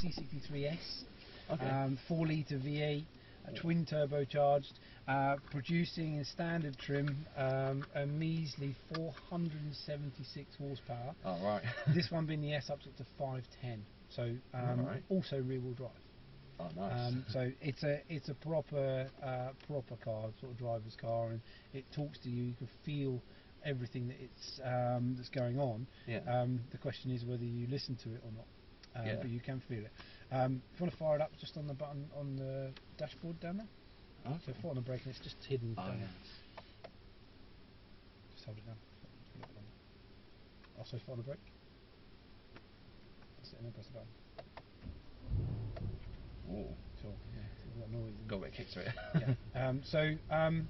C63S, Okay. 4 litre V8, twin turbocharged, producing in standard trim a measly 476 horsepower. Oh, right. This one being the S ups up to 510, so Alright. also rear wheel drive. Oh, nice. So it's a proper car, sort of driver's car, and it talks to you. You can feel everything that it's that's going on. Yeah. The question is whether you listen to it or not. Yeah. But you can feel it. If you want to fire it up, just on the button on the dashboard down there. Okay. So foot on the brake, and it's just hidden Oh, down yeah. there. Just hold it down. Also foot on the brake. That's it, and then press the button. Ooh. Cool. Yeah, it's got noise. Got a bit of kick to it. Yeah.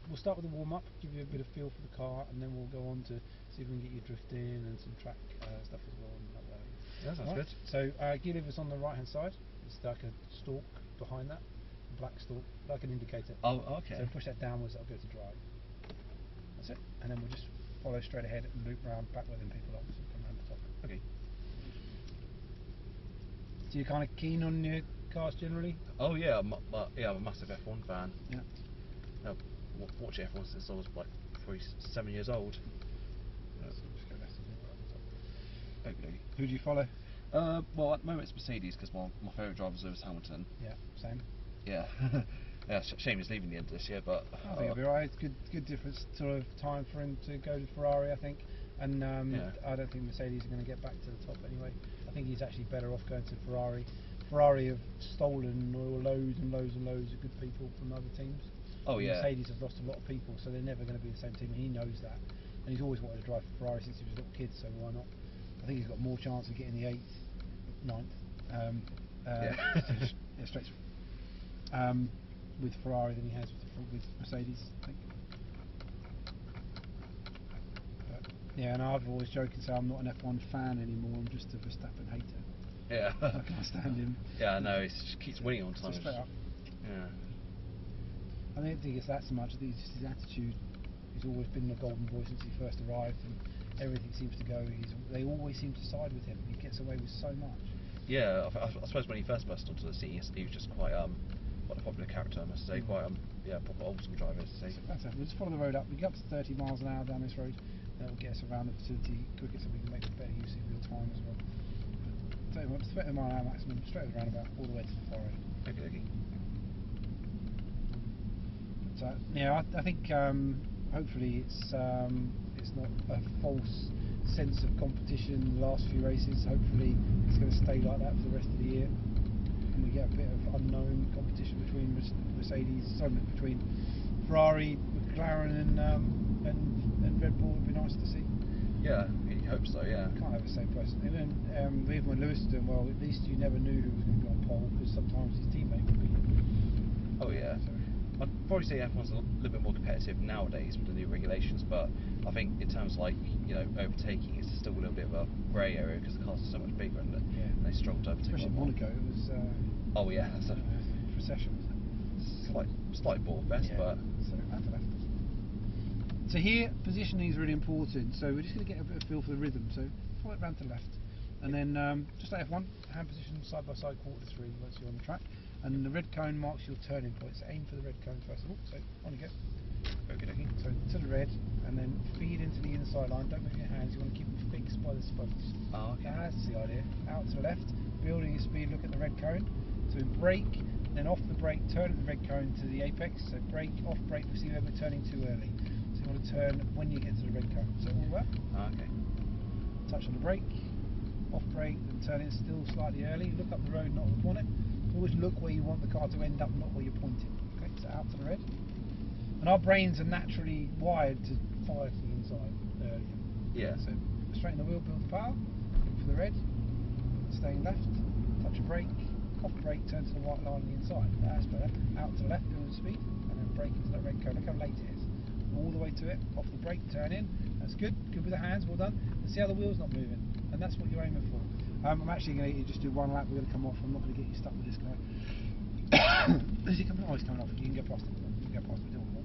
We'll start with a warm up, give you a bit of feel for the car, and then we'll go on to see if we can get you drifting and some track stuff as well. And that way. Yeah, sounds good. So gear lever's on the right hand side. It's like a stalk behind that, a black stalk, like an indicator. Oh, okay. So push that downwards, that'll go to drive. That's it. And then we'll just follow straight ahead and loop round back where them people are. So come round the top. Okay. So you're kind of keen on your cars generally? Oh yeah, I'm a massive F1 fan. Yeah. I've watched F1 since I was like 7 years old. Just go left and right at the top. Okay. Who do you follow? Well, at the moment it's Mercedes because my favourite driver is Lewis Hamilton. Yeah, same. Yeah. Yeah. Shame he's leaving the end of this year, but I think it'll be alright. It's good difference sort of time for him to go to Ferrari, I think. And yeah. I don't think Mercedes are going to get back to the top anyway. I think he's actually better off going to Ferrari. Ferrari have stolen loads and loads and loads of good people from other teams. Oh yeah. Mercedes has lost a lot of people, so they're never going to be the same team. He knows that, and he's always wanted to drive for Ferrari since he was a little kid. So why not? I think he's got more chance of getting the 8th, 9th. Yeah, straight through. With Ferrari than he has with Mercedes, I think. But, yeah, and I've always joked and say I'm not an F1 fan anymore. I'm just a Verstappen hater. Yeah. I can't stand him. Yeah, I know. He just keeps winning all the time. So straight up. Yeah. I don't think it's that so much. I think it's just his attitude. He's always been the golden boy since he first arrived, and everything seems to go. They always seem to side with him. He gets away with so much. Yeah, I suppose when he first burst onto the scene, he was just quite a popular character, I must say. Quite proper old school driver. So that's it. We'll just follow the road up. We get up to 30 miles an hour down this road. That will get us around the facility quicker, so we can make better use of your time as well. But 30 mile an hour maximum, straight to the roundabout, all the way to the far end. Okay. So yeah, I think hopefully it's not a false sense of competition in the last few races. Hopefully it's going to stay like that for the rest of the year, and we get a bit of unknown competition between between Ferrari, McLaren, and Red Bull. Would be nice to see. Yeah, I hope so. Yeah. Can't have the same person. Even when Lewis was doing well, at least you never knew who was going to be on pole because sometimes his teammate would be. Oh yeah. So, I'd probably say F1's a little bit more competitive nowadays with the new regulations, but I think in terms of overtaking, it's still a little bit of a grey area because the cars are so much bigger and they struggle to overtake. Especially in Monaco, it was. Oh yeah, that's a procession. slight ball best, yeah. but. So after that. So here, positioning is really important. So we're just going to get a bit of feel for the rhythm. So follow it round to the left, and then just like F1, hand position side by side, 3/4 once you're on the track. And the red cone marks your turning point, so aim for the red cone first of all. So on you go. Okay. So to the red, and then feed into the inside line. Don't move your hands, you want to keep them fixed by the spokes. Oh, okay. That's the idea. Out to the left, building your speed, look at the red cone. So brake, then off the brake, turn at the red cone to the apex. So brake, off brake, we see where we're turning too early. So you want to turn when you get to the red cone. So all that. Oh, okay. Touch on the brake, off brake, and turn in still slightly early. Look up the road, not upon it. Always look where you want the car to end up, not where you're pointing. Okay, so out to the red. And our brains are naturally wired to fire to the inside earlier. Yeah. So straighten the wheel, build the power, look for the red, staying left, touch a brake, off brake, turn to the white line on the inside. That's better. Out to the left, build the speed, and then brake into that red cone. Look how late it is. All the way to it, off the brake, turn in. That's good. Good with the hands, well done. And see how the wheel's not moving. And that's what you're aiming for. I'm actually going to just do one lap. We're going to come off. I'm not going to get you stuck with this guy. Is he coming? Oh, he's coming off. You can go past him. You can go past him. Do all that.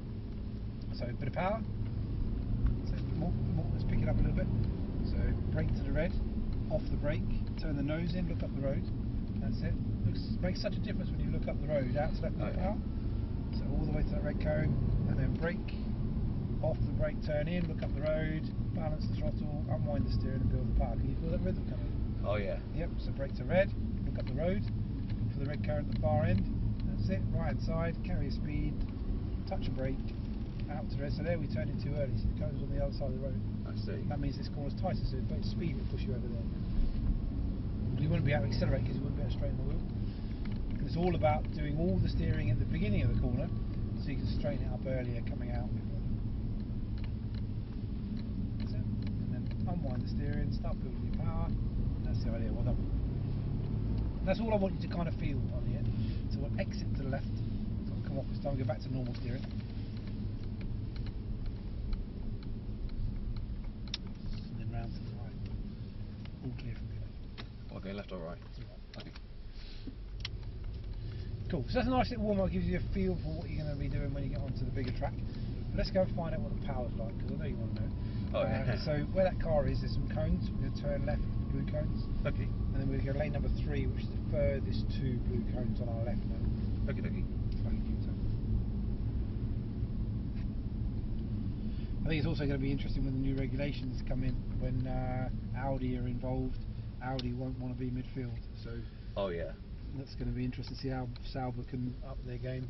So a bit of power. So more, let's pick it up a little bit. So brake to the red, off the brake, turn the nose in, look up the road. That's it. makes such a difference when you look up the road, out to left of the power. So all the way to that red cone, and then brake, off the brake, turn in, look up the road, balance the throttle, unwind the steering and build the power. Can you feel that rhythm coming? Oh yeah. Yep, so brake to red, look up the road, for the red cone at the far end, that's it, right hand side, carry a speed, touch a brake, out to red. So there we turned in too early, so the cone's on the other side of the road. I see. That means this corner's tighter, so if it's speed it'll push you over there. You wouldn't be able to accelerate because you wouldn't be able to straighten the wheel. And it's all about doing all the steering at the beginning of the corner so you can straighten it up earlier coming out. That's it. And then unwind the steering, start building your power. That's the idea. Well done. That's all I want you to kind of feel on here. So we'll exit to the left. So we'll come off this time, go back to normal steering. And then round to the right. All clear from here. Okay, left or right? Okay. Cool, so that's a nice little warm-up, gives you a feel for what you're going to be doing when you get onto the bigger track. But let's go and find out what the power's like, because I know you want to know. Oh, yeah. So where that car is, there's some cones. We're going to turn left, blue cones. Okay. And then we're going to go lane number 3, which is the furthest two blue cones on our left now. Okay, okay. I think it's also going to be interesting when the new regulations come in, when Audi are involved. Audi won't want to be midfield, so oh yeah, that's going to be interesting to see how Sauber can up their game.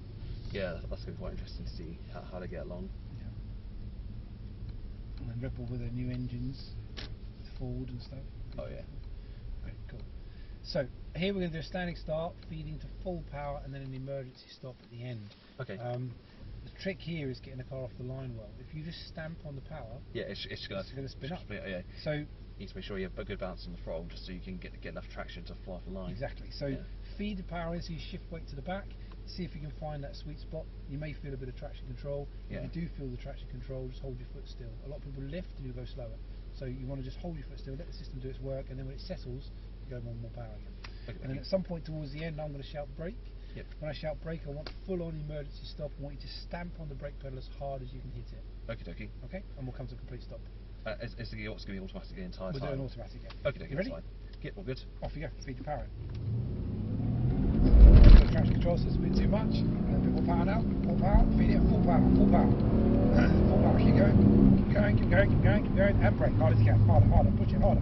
Yeah, that's going to be quite interesting to see how they get along. Yeah. And then Red Bull with their new engines, Ford and stuff. Oh yeah. Great, cool. So here we're going to do a standing start, feeding to full power, and then an emergency stop at the end. Okay. The trick here is getting the car off the line well. If you just stamp on the power, it's going to spin up. Yeah. So you need to make sure you have a good balance on the throttle, just so you can get enough traction to fly off the line. Exactly. So feed the power in, so you shift weight to the back. See if you can find that sweet spot. You may feel a bit of traction control. If you do feel the traction control, just hold your foot still. A lot of people lift and you go slower. So you want to just hold your foot still, let the system do its work, and then when it settles, you go more power again. Okay, and then at some point towards the end, I'm going to shout brake. Yep. When I shout brake, I want full-on emergency stop. I want you to stamp on the brake pedal as hard as you can hit it. Okay. Okay, and we'll come to a complete stop. Is the gearbox going to be automatic the entire time? We'll do an automatic, yeah. Okay, you ready? Yeah, all good. Off you go. Feed the power in. Traction control, so it's a bit too much. A little bit more power now. More power. Feed it at full power. Full power. Full power. Keep going. Keep going. And brake. Hard as you can. Harder. Push it harder.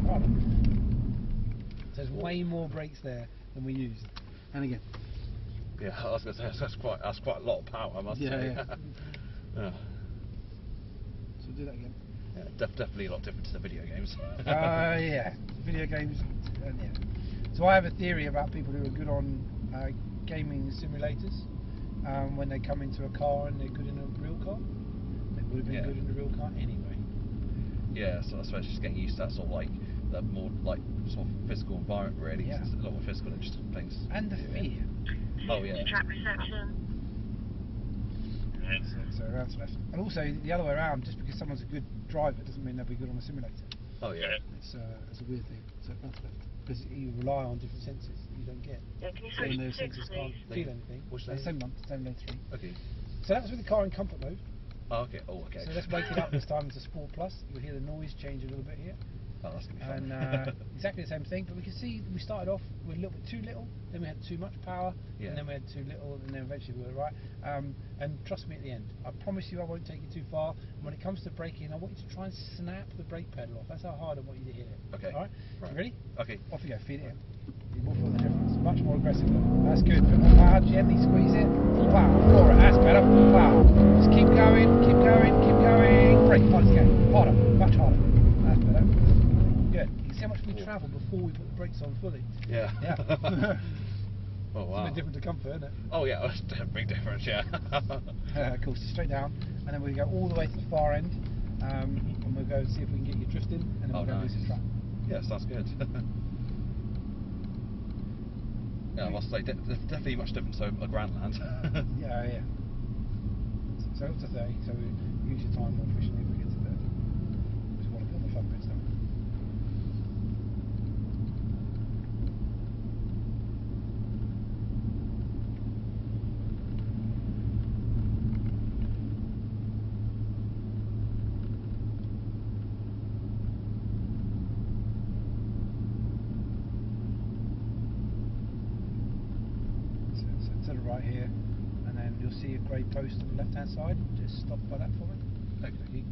So there's way more brakes there than we used. And again. Yeah, I was going to say that's quite a lot of power, I must say. Yeah. Yeah. So we'll do that again. Yeah, definitely a lot different to the video games. Yeah, video games. Yeah. So I have a theory about people who are good on gaming simulators. When they come into a car and they're good in a real car, they would have been good in a real car anyway. Yeah, so I suppose just getting used to that sort of like the more like sort of physical environment really. Yeah. It's a lot more physical than just playing. And the fear. Oh yeah. Track reception. So around to left. And also the other way around, just because someone's a good driver doesn't mean they'll be good on a simulator. Oh yeah. It's a weird thing. So around to left. Because you rely on different senses that you don't get. Yeah, can you So when switch those to sensors six, can't please? feel anything. Which Same lane? one, same lane 3. Okay. So that was with the car in comfort mode. Oh okay. Oh okay. So let's wake it up this time to Sport Plus. You'll hear the noise change a little bit here. Oh, that's gonna be fun. And exactly the same thing, but we can see we started off with a little bit too little, then we had too much power, and then we had too little, and then eventually we were right. And trust me at the end, I promise you I won't take it too far. When it comes to braking, I want you to try and snap the brake pedal off. That's how hard I want you to hit it. Okay. Alright? You ready? Okay. Off you go, feed it in. You will feel the difference. Much more aggressive though. That's good. Bit more power, gently squeeze it. Full power. Floor it. That's better. Full power. Just keep going. Brake hard as you can. Harder. Much harder. That's better. Good. You can see how much we travel before we put the brakes on fully. Yeah. Oh wow. It's a bit different to comfort, isn't it? Oh yeah, that's a big difference, yeah. Cool, so straight down, and then we go all the way to the far end, and we'll go and see if we can get you drifting, and then we'll go and do some track. Yeah, sounds good. Yeah, I must say, definitely much different to a Grandland. Yeah. So up to 30, so we use your time more efficiently if we get to 30. We just want to put the fun bits down. to the right here, and then you'll see a grey post on the left hand side. Just stop by that for me. Okay.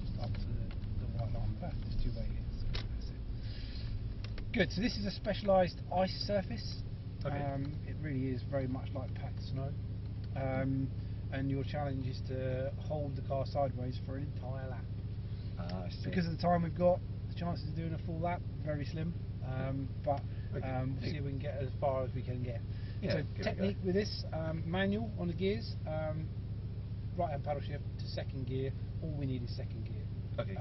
Just up to the white line on the left. There's two-way here. So that's it. Good. So this is a specialised ice surface. Okay. It really is very much like packed snow. And your challenge is to hold the car sideways for an entire lap. I see. Because of the time we've got, the chances of doing a full lap very slim. But Okay. we'll see if we can get as far as we can get. Yeah, So give it a technique go. with this, manual on the gears, right hand paddle shift to second gear. All we need is second gear. Okay.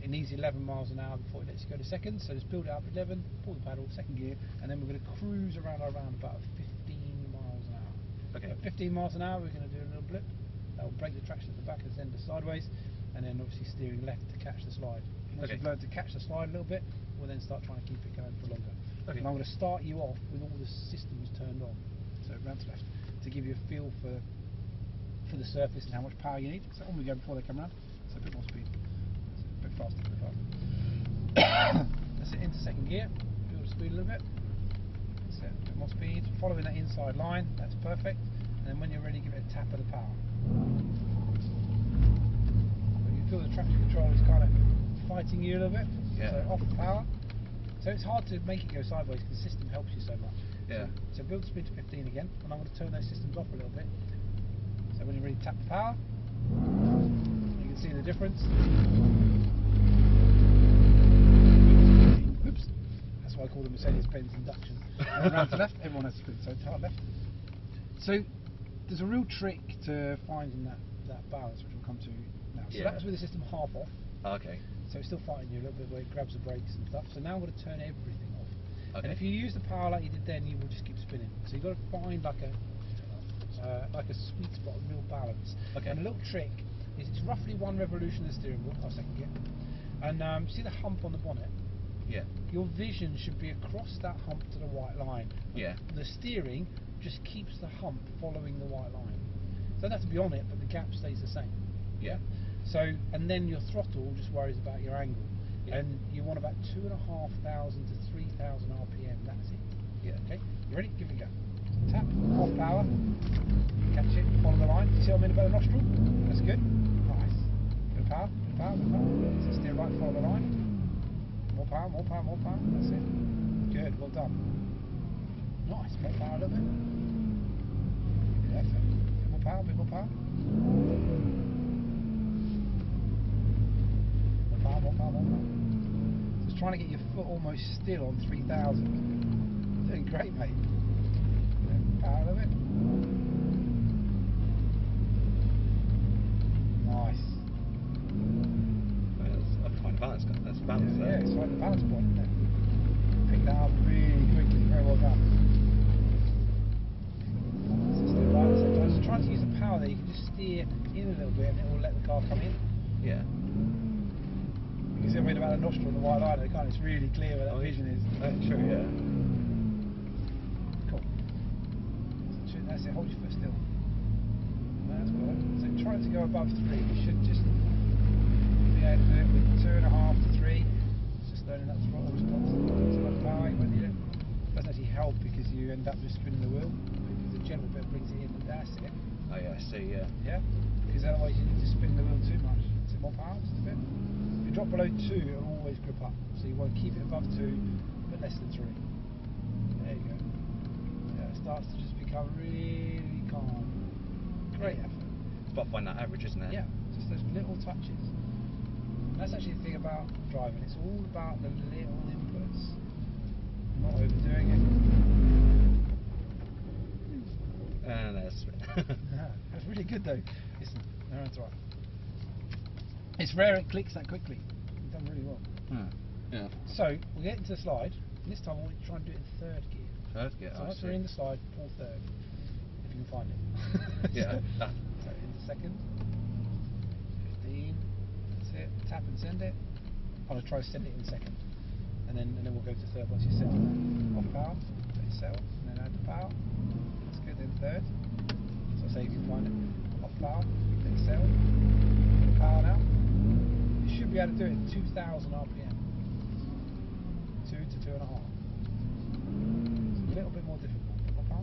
It needs 11 miles an hour before it lets you go to second, so just build it up 11, pull the paddle, second gear, and then we're going to cruise around our roundabout of 15 miles an hour. Okay. At 15 miles an hour, we're going to do a little blip. That will break the traction at the back and send us sideways, and then obviously steering left to catch the slide. Once Okay. you've learned to catch the slide a little bit, we'll then start trying to keep it going for longer. Okay. And I'm going to start you off with all the systems turned on, so round to left, to give you a feel for the surface and how much power you need. So on we go before they come round. So a bit more speed. A bit faster, a bit faster. That's it, into second gear. Build the speed a little bit. That's it, a bit more speed. Following that inside line, that's perfect. And then when you're ready, give it a tap of the power. So you feel the traction control is kind of fighting you a little bit. Yeah. So off the power. So it's hard to make it go sideways because the system helps you so much. Yeah. So build the speed to 15 again, and I'm going to turn those systems off a little bit. So when you're ready to tap the power, you can see the difference. Oops. That's why I call the Mercedes-Benz induction. And then round to left, everyone has to spin, so hard left. So there's a real trick to finding that balance, which we'll come to now. So Yeah. that's with the system half off. Okay. So it's still fighting you a little bit where it grabs the brakes and stuff. So now I'm going to turn everything off. Okay. And if you use the power like you did then, you will just keep spinning. So you've got to find like a sweet spot, a real balance. Okay. And a little trick is it's roughly one revolution of the steering wheel, our second gear. And see the hump on the bonnet? Yeah. Your vision should be across that hump to the white line. Yeah. The steering just keeps the hump following the white line. So it doesn't have to be on it, but the gap stays the same. Yeah. So, and then your throttle just worries about your angle. Yeah. And you want about 2,500 to 3,000 RPM, that's it. Yeah. Okay, you ready? Give it a go. Tap, off power, catch it, follow the line. See what I mean about the nostril? That's good. Nice. Bit of power, bit of power, bit of power. So steer right, follow the line. More power, more power, more power. That's it. Good, well done. Nice, more power a little bit. Perfect. Bit more power, bit more power. More power, more power, more power. So it's trying to get your foot almost still on 3,000. Doing great, mate. Power a little bit. Nice. Well, that's fine balance. That's balance there. Yeah, it's like the balance point, isn't it? Pick that up really quickly. Very well done. So steer right at the same time. So trying to use the power there, you can just steer in a little bit and it will let the car come in. Yeah. You can see what I mean about the nostril and the white line. It's really clear where that vision is. True. Yeah. Cool. So that's it. Hold your foot still. That's good. So trying to go above 3. You should just be able to do it with 2.5 to 3. It's just learning that throttle response. So much power when you do it. Doesn't actually help because you end up just spinning the wheel. Because the general bit brings it in, and that's it. Oh yeah. I see. Yeah. Yeah. Because otherwise you need to spin the wheel too much. Is it more power? Just a bit. If you drop below 2, it'll always grip up. So you want to keep it above 2, but less than 3. There you go. Yeah, it starts to just become really calm. Great effort. But find that average, isn't it? Yeah, just those little touches. And that's actually the thing about driving. It's all about the little inputs. Not overdoing it. And there's. Yeah, that's really good though. Listen, no, that's right. It's rare it clicks that quickly. You've done really well. Yeah. So we'll get into the slide. And this time we'll try and do it in third gear. Third gear. So I once see. we're in the slide, pull third. If you can find it. Yeah. So into second. 15. That's it. Tap and send it. I'm going to try to send it in second. And then we'll go to third once you settle. Off power. Let it settle. And then add the power. That's good. Then third. So I say if you can find it. Off power. Let it settle. Put the power now. You should be able to do it at 2,000 RPM. 2 to 2.5. It's a little bit more difficult. Put more power.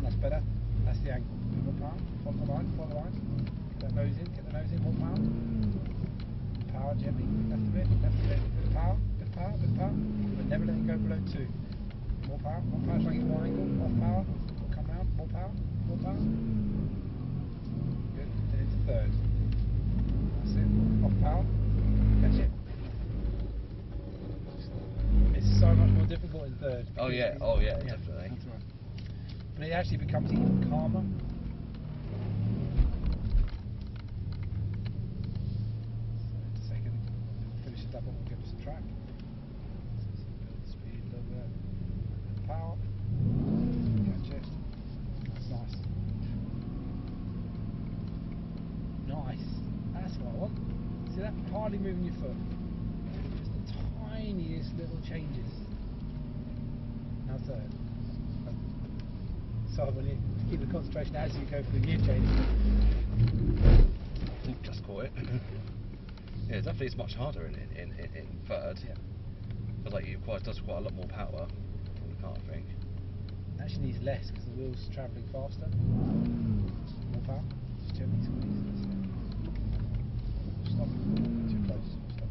down, that's better. That's the angle. More power, follow the line, follow the line. Get the nose in, more power. Power gently, left a bit, bit of power, bit of power, bit of power. But never let it go below 2. More power, try and get more angle, off power. Come round, more power, more power. Good, then into third. That's it, off power, catch it. It's so much more difficult in third. Oh yeah, definitely. That's right. But it actually becomes even calmer. Second, finishes up, we'll give us a track. Build the speed a little bit. Power. Catch it. That's nice. Nice. That's what I want. See that? Hardly moving your foot. Just the tiniest little changes. Now third. So when you keep the concentration as you go for the gear change. Just caught it. Yeah, definitely it's much harder in third. Yeah. But like does require a lot more power from the car, I think. It actually needs less because the wheel's travelling faster. More power. Just gently squeeze. Stop. Too close. Stop.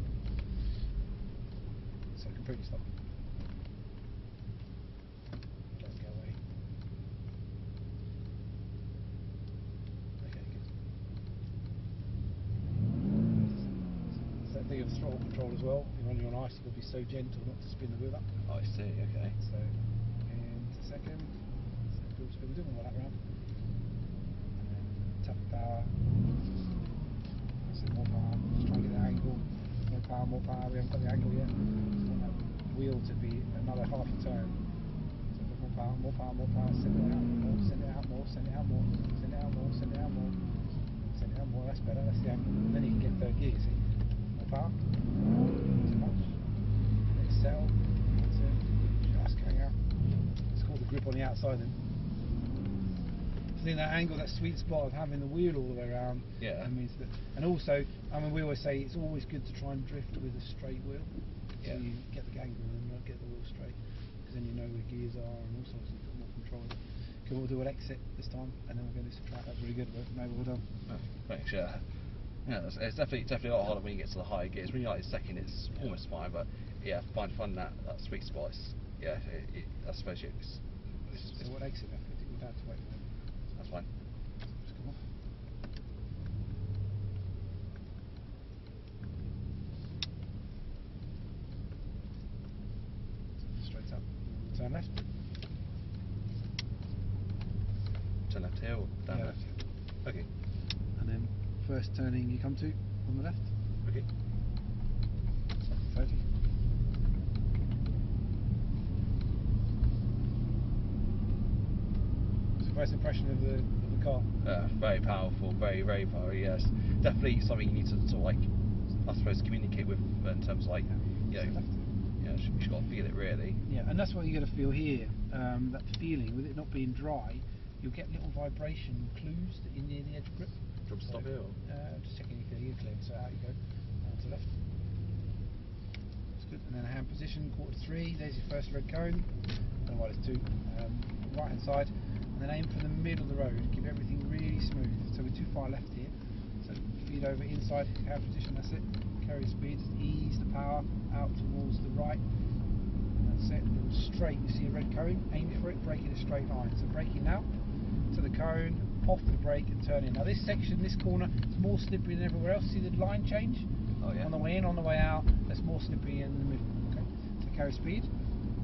So completely stop. Don't go away. Okay, good. So that thing of throttle control as well. When you're on ice, you've got to be so gentle not to spin the wheel up. Oh, I see. Okay. So into second. So we're doing all that round. And then tap the power. More power, just try and get the angle. More power, we haven't got the angle yet. Just want that wheel to be another half a turn. So more power, send it out more, send it out more, send it out more, send it out more, send it out more, send it out more, that's better, that's the angle. And then you can get third gear, you see. More power, too much. Let it settle, that's it. Just going out. It's called the grip on the outside then. In that angle, that sweet spot of having the wheel all the way around. Yeah. Means that, and also, I mean, we always say it's always good to try and drift with a straight wheel, so you get the angle and not get the wheel straight, because then you know where gears are and all sorts. You've got more control. Okay, we'll do an exit this time, and then we're going to do some track. That's really good. Maybe well done. Oh, thanks. Yeah. Yeah, it's definitely a lot harder when you get to the higher gears. When you're like in second, it's almost fine, but yeah, find that sweet spot. I suppose it's So what exit left? We don't have to wait for it. That's fine. Just come on. Straight up. Turn left. Turn left here or down left? Okay. And then first turning you come to on the left. Okay. 30. First impression of the car? Very powerful, very powerful. Yes, definitely something you need to sort of like, I suppose, communicate with in terms of like, you just got to feel it really. Yeah, and that's what you got to feel here. That feeling with it not being dry, you'll get little vibration clues that you're near the edge of grip. Do you want to stop here? Or? Just checking you're clear. So out you go, out to left. That's good. And then hand position, 2/4. There's your first red cone. Don't know why there's 2. Right hand side. And then aim for the middle of the road, keep everything really smooth. So we're too far left here. So feed over inside hand position, that's it. Carry speed, just ease the power out towards the right. And that's it. Straight, you see a red cone, aim for it, brake in a straight line. So braking now to the cone, off the brake and turn in. Now this section, this corner, is more slippery than everywhere else. See the line change? Oh yeah. On the way in, on the way out, that's more slippery in the middle. Okay. So carry speed,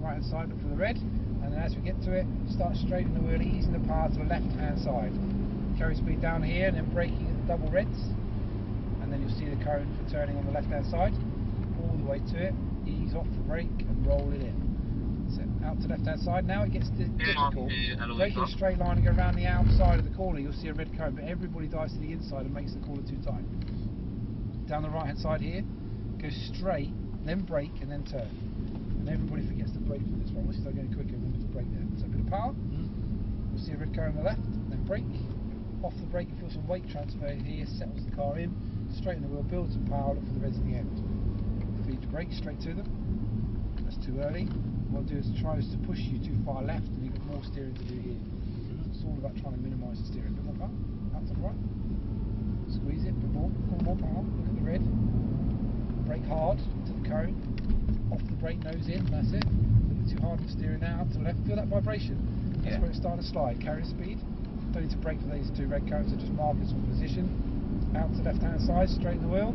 right hand side, look for the red. And then as we get to it, start straightening the wheel, easing the power to the left hand side. Carry speed down here and then braking at the double reds. And then you'll see the cone for turning on the left hand side. All the way to it, ease off the brake and roll it in. So out to left hand side. Now it gets difficult. Braking a straight line and go around the outside of the corner, you'll see a red cone, but everybody dives to the inside and makes the corner too tight. Down the right hand side here, go straight, then brake and then turn. And everybody forgets to brake for this one. Once you start getting quicker, remember to brake there. So a bit of power. You'll see a red cone on the left, then brake. Off the brake, you feel some weight transfer here, settles the car in. Straighten the wheel, build some power, look for the reds at the end. Feed your brake straight to them. That's too early. What I'll do is try to push you too far left, and you've got more steering to do here. It's all about trying to minimise the steering. A bit more power, out to the right. Squeeze it, a bit more, more power. Look at the red. Brake hard to the cone. Off the brake, nose in, that's it. A little bit too hard on the steering now, up to the left. Feel that vibration? That's where it's starting to slide. Carry the speed. Don't need to brake for these two red cones, they're just markers on position. Out to the left hand side, straighten the wheel,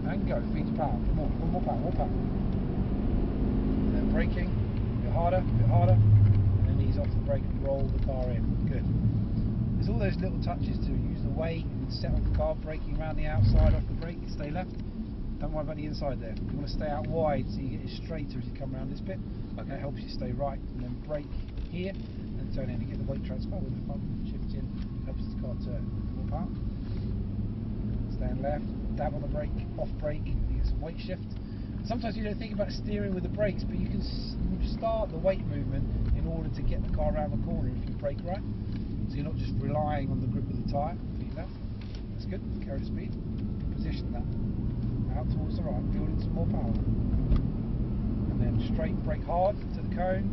and go. Feed your power. More power, more power. And then braking, a bit harder, and then ease off the brake and roll the car in. Good. There's all those little touches to use the weight and settle the car, braking around the outside off the brake, stay left. Don't worry about the inside there. You want to stay out wide so you get it straighter as you come around this bit. Okay. That helps you stay right. And then brake here and turn in and get the weight transfer with the front shift in. Helps the car turn. More power. Stand left. Dab on the brake. Off brake. You get some weight shift. Sometimes you don't think about steering with the brakes, but you can start the weight movement in order to get the car around the corner if you brake right. So you're not just relying on the grip of the tyre. Feet left. That's good. Carry the speed. Position that. Out towards the right, building some more power. And then straight brake hard to the cone.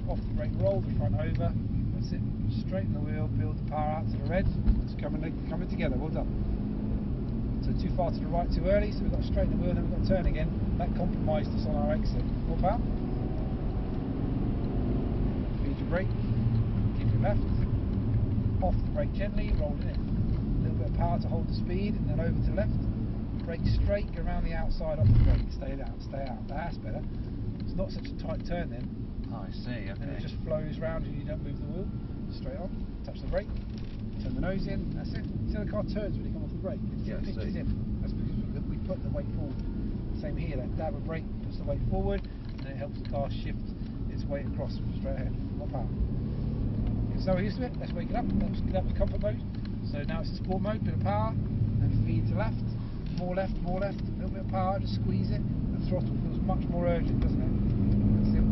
Off the brake, roll the front over. That's it. Straighten the wheel, build the power out to the red. It's coming together. Well done. So too far to the right too early, so we've got to straighten the wheel, then we've got to turn again. That compromised us on our exit. More power. Feed your brake. Keep it left. Off the brake gently, roll it in. A little bit of power to hold the speed, and then over to the left. Brake straight, go around the outside off the brake, stay out. That's better. It's not such a tight turn then. Oh, I see, okay. And it just flows round and you don't move the wheel. Straight on, touch the brake, turn the nose in, that's it. See how the car turns when you come off the brake? It pitches in. That's because we put the weight forward. Same here, that dab of brake puts the weight forward and it helps the car shift its weight across straight ahead. More power. So we're used to it, let's wake it up. That was comfort mode. So now it's sport mode, bit of power, and feed to left. More left, a little bit of power, just squeeze it. The throttle feels much more urgent, doesn't it? That's it.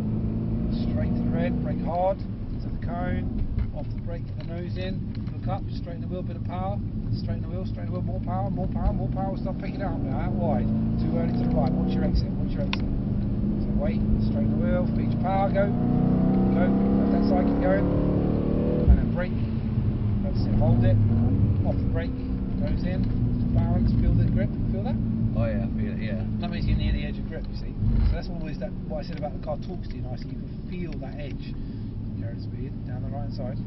Straight to the red, brake hard, to the cone, off the brake, get the nose in, look up, straighten the wheel, bit of power, straighten the wheel, more power, we'll start picking it up now, out wide, too early to the right, watch your exit. So wait, straighten the wheel, feed your power, go, left that side, keep going, and then brake, that's it, hold it, off the brake, nose in, balance, feel the grip, feel that? Oh yeah, I feel it, yeah. That means you're near the edge of grip, you see. So that's always what I said about the car talks to you nicely, you can feel that edge. Carry the speed, down the right side.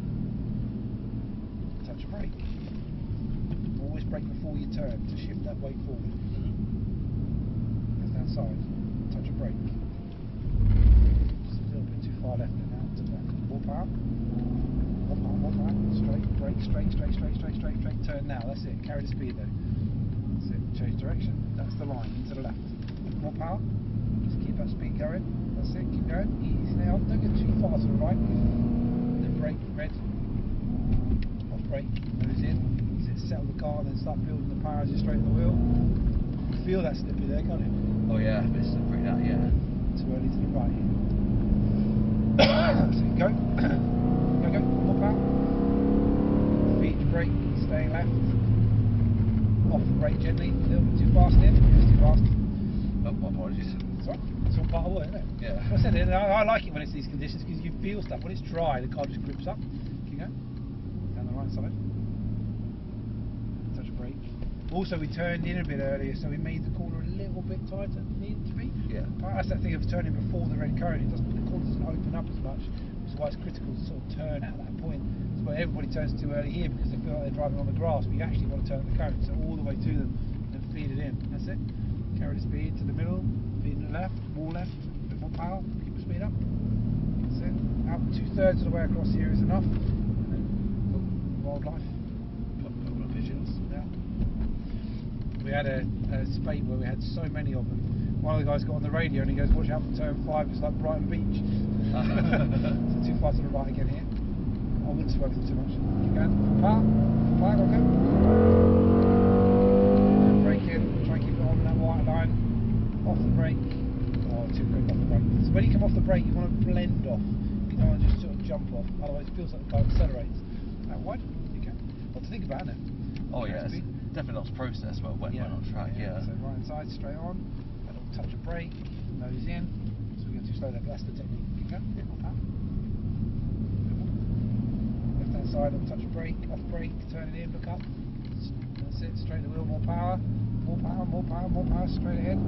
Touch a brake. Always brake before you turn to shift that weight forward. Left hand side, touch a brake. Just a little bit too far left and out to that. More power. More power. Straight, brake, straight. Turn now, that's it. Carry the speed though. That's it. Change direction. That's the line, into the left. More power. Just keep that speed going. That's it. Keep going. Easy now. Don't get too far to the right. Then brake, red. Off brake. Nose in. Settle the car and then start building the power as you straighten the wheel. You feel that slippy there, can't you? Oh yeah, a bit slippery that, yeah. Too early to the right. So you go. Go. More power. Feed your brake. Staying left. Off the brake gently. A little bit too fast in. Just too fast. Oh, my apologies. That's right. It's all part of the work, isn't it? Yeah. I said it, I like it when it's these conditions because you feel stuff. When it's dry, the car just grips up. Keep going. Down the right side. Touch a brake. Also, we turned in a bit earlier, so we made the corner a little bit tighter than it needed to be. Yeah. That's that thing of turning before the red cone. The corner doesn't open up as much, which is why it's critical to sort of turn at that point. That's why everybody turns too early here because they feel like they're driving on the grass, but you actually want to turn at the cone, so all the way to them and feed it in. That's it. Carry the speed to the middle, feed to the left, a bit more power, keep the speed up. That's it. Out 2/3 of the way across here is enough. And then wildlife. Couple of pigeons. Yeah. We had a spate where we had so many of them. One of the guys got on the radio and he goes, watch out for turn 5, it's like Brighton Beach. So too far to the right again here. I wouldn't swerve them too much. Keep going. Power, go. And brake in, try and keep it on that white line. Off the brake. Oh, too quick off the brake. So when you come off the brake, you want to blend off. You don't want to just sort of jump off, otherwise it feels like the car accelerates. Out wide, you can. What to think about, isn't it? Oh yeah, it's definitely lots of process when on track, yeah. So right hand side, straight on, a little touch of brake, nose in, so we go too slow there, but that's the technique. Keep going, bit more power. Left hand side on touch brake, off brake, turn it in, look up. That's it, straighten the wheel, more power, more power, more power, more power, straight ahead.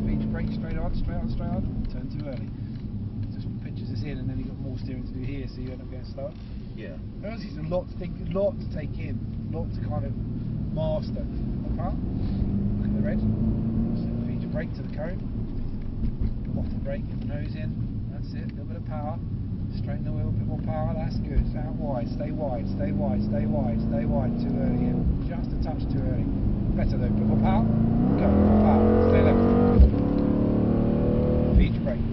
Feed your brake, straight on, straight on, straight on. Turn too early. Just pinches this in and then you've got more steering to do here, so you end up going slower. Yeah. Honestly, it's a lot to think, a lot to take in, a lot to kind of master. More power, look at the red. So feed your brake to the cone. Off the brake, get the nose in. That's it, a little bit of power. Straighten the wheel, a bit more power, that's good. Out wide, stay wide, stay wide, stay wide, stay wide. Too early in, just a touch too early. Better though, bit more power. Go, more power, stay left. Feed your brake.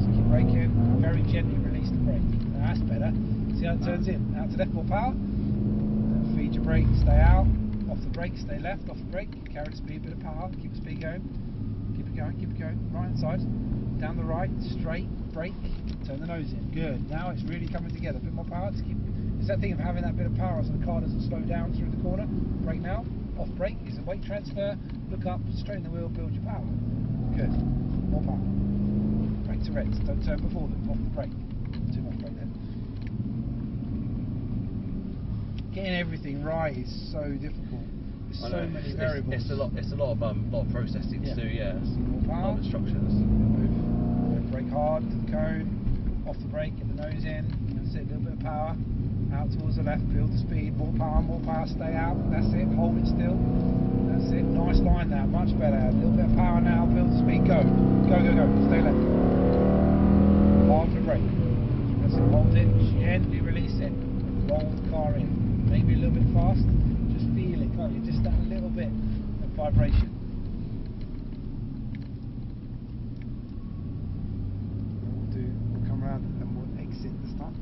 So keep braking, very gently release the brake. That's better. See how it turns in? Out to left, more power. Feed your brake, stay out. Off the brake, stay left, off the brake. Carry the speed, bit of power, keep the speed going. Keep it going, keep it going. Right hand side, down the right, straight, brake, turn the nose in. Good. Now it's really coming together. A bit more power to keep. It's that thing of having that bit of power so the car doesn't slow down through the corner. Brake now, off brake, is a weight transfer. Look up, straighten the wheel, build your power. Good. More power. Brake to reds. Don't turn before them. Off the brake. Too much brake then. Getting everything right is so difficult. There's so many variables. It's a lot of processing to do. Yeah. More power. A lot of instructions. Move. Brake hard to the cone. Off the brake. Get the nose in. That's it. A little bit of power. Out towards the left. Build the speed. More power. More power. Stay out. That's it. Hold it still. That's it. Nice line now. Much better. A little bit of power now. Build the speed. Go. Go. Go. Go. Stay left. Hard to brake. That's it. Hold it. Gently release it. Roll the car in. Maybe a little bit fast. Just feel it, can't you? Just that little bit of vibration. We'll come around and we'll exit this time.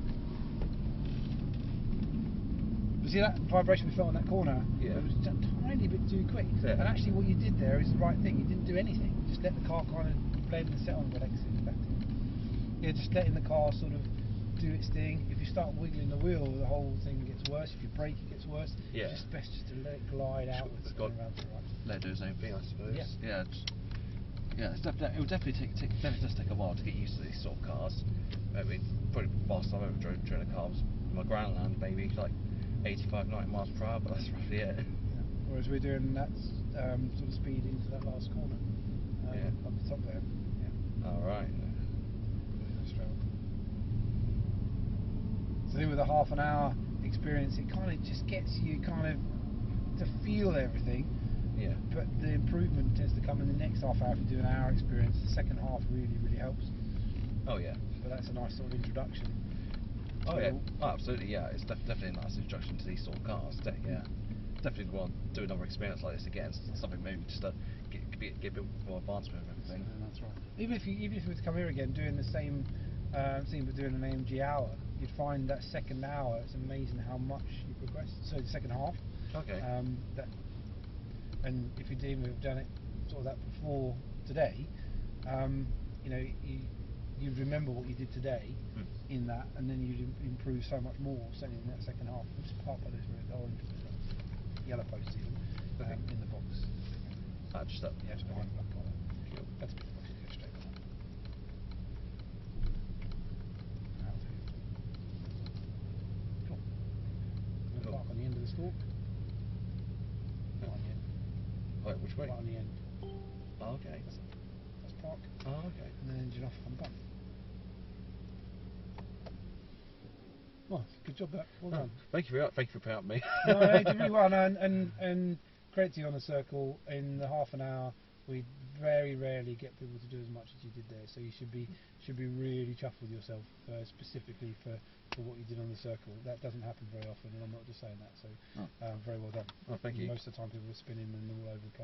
You see that vibration we felt on that corner? Yeah. It was just a tiny bit too quick. Yeah. And actually what you did there is the right thing. You didn't do anything. Just let the car kind of blend and set on and exit back to you. Yeah, just letting the car sort of do its thing. If you start wiggling the wheel, the whole thing gets worse. If you brake, it gets worse. Yeah. It's just best just to let it glide outwards and around to the right. Let it do its own thing, I suppose. Yeah. Yeah. It would definitely does take a while to get used to these sort of cars. I mean, probably the last time I ever drove a car was my Grandland, maybe like 85, 90 miles per hour, but that's roughly it. Yeah. Whereas we're doing that sort of speed into that last corner up the top there. Yeah. All right. So with a half an hour experience, it kind of just gets you kind of to feel everything. Yeah. But the improvement tends to come in the next half hour. If you do an hour experience, the second half really helps. Oh yeah. But that's a nice sort of introduction. Oh yeah. Oh, absolutely. Yeah. It's definitely a nice introduction to these sort of cars. Yeah. Definitely want to do another experience like this again. Something maybe just to get a bit more advancement and everything. That's right. Even if you were to come here again doing the same thing but doing an AMG hour, you'd find that second hour, it's amazing how much you progress. So the second half. Okay. And if you'd even have done it sort of that before today, you know, you'd remember what you did today in that, and then you'd improve so much more, certainly in that second half. I'm just parked by those orange, yellow posts even, in the box. Just up. Yeah, just behind the black car there. Cool. That's a bit box, go straight on. Cool. I'm going to park on the end of the stalk. Right on the end. Wait, which way? Right on the end. Oh, okay. That's park. Oh, okay. And then engine off, I'm done. Well, good job there. Well done. Thank you for helping me. No, you did really well. And credit to you on the circle. In the half an hour, we very rarely get people to do as much as you did there. So you should be really chuffed with yourself, specifically for what you did on the circle. That doesn't happen very often, and I'm not just saying that. So very well done. Oh, thank you. Most of the time, people are spinning and all over the place.